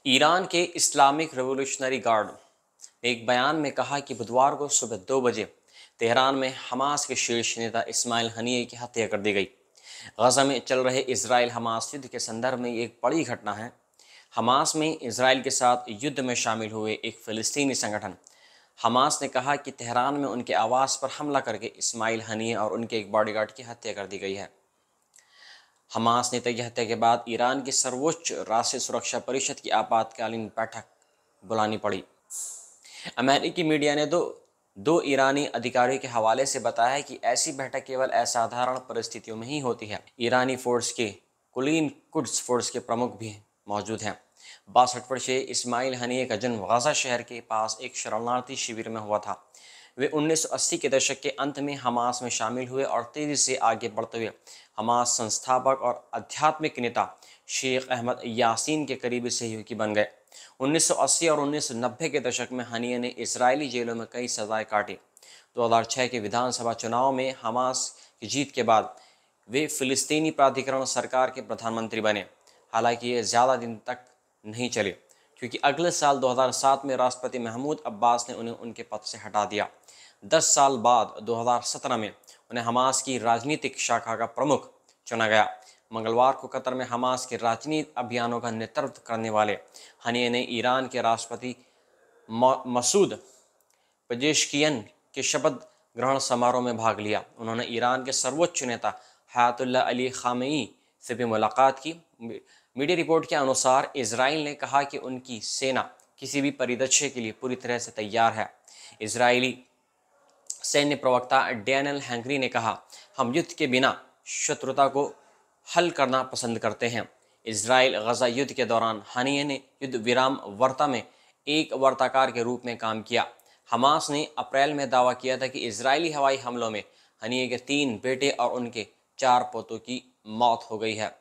Iran के Islamic revolutionary guard ने एक बयान में कहा कि बुधवार को सुबह 2 बजे तेहरान में हमास के शीर्ष नेता इस्माइल हनीय की हत्या कर दी गई। गजा में चल रहे इसराइल हमास युद्ध के संदर्भ में ये एक बड़ी घटना है। हमास में इसराइल के साथ युद्ध में शामिल हुए एक फ़िलिस्तीनी संगठन हमास ने कहा कि तेहरान में उनके आवास पर हमला करके इस्माइल हनीय और उनके एक बॉडीगार्ड की हत्या कर दी गई है। हमास नेता की हत्या के बाद ईरान की सर्वोच्च राष्ट्रीय सुरक्षा परिषद की आपातकालीन बैठक बुलानी पड़ी। अमेरिकी मीडिया ने दो ईरानी अधिकारियों के हवाले से बताया है कि ऐसी बैठक केवल असाधारण परिस्थितियों में ही होती है। ईरानी फोर्स के कुलीन कुड्स फोर्स के प्रमुख भी मौजूद हैं। 62 वर्षीय इस्माइल हनीय का जन्म गाजा शहर के पास एक शरणार्थी शिविर में हुआ था। वे 1980 के दशक के अंत में हमास में शामिल हुए और तेजी से आगे बढ़ते हुए हमास संस्थापक और आध्यात्मिक नेता शेख अहमद यासीन के करीबी सहयोगी बन गए। 1980 और 1990 के दशक में हनीय ने इजरायली जेलों में कई सजाएं काटी। 2006 के विधानसभा चुनाव में हमास की जीत के बाद वे फिलिस्तीनी प्राधिकरण सरकार के प्रधानमंत्री बने। हालांकि ये ज़्यादा दिन तक नहीं चले क्योंकि अगले साल 2007 में राष्ट्रपति महमूद अब्बास ने उन्हें उनके पद से हटा दिया। 10 साल बाद 2017 में उन्हें हमास की राजनीतिक शाखा का प्रमुख चुना गया। मंगलवार को कतर में हमास के राजनीतिक अभियानों का नेतृत्व करने वाले हनीय ने ईरान के राष्ट्रपति मसूद पेजेश्कियन के शपथ ग्रहण समारोह में भाग लिया। उन्होंने ईरान के सर्वोच्च नेता अयातुल्लाह अली खामेनी से भी मुलाकात की। मीडिया रिपोर्ट के अनुसार इजराइल ने कहा कि उनकी सेना किसी भी परिदृश्य के लिए पूरी तरह से तैयार है। इजरायली सैन्य प्रवक्ता डैनियल हैंगरी ने कहा, हम युद्ध के बिना शत्रुता को हल करना पसंद करते हैं। इजराइल गजा युद्ध के दौरान हनीय ने युद्ध विराम वार्ता में एक वार्ताकार के रूप में काम किया। हमास ने अप्रैल में दावा किया था कि इजरायली हवाई हमलों में हनीय के 3 बेटे और उनके 4 पोतों की मौत हो गई है।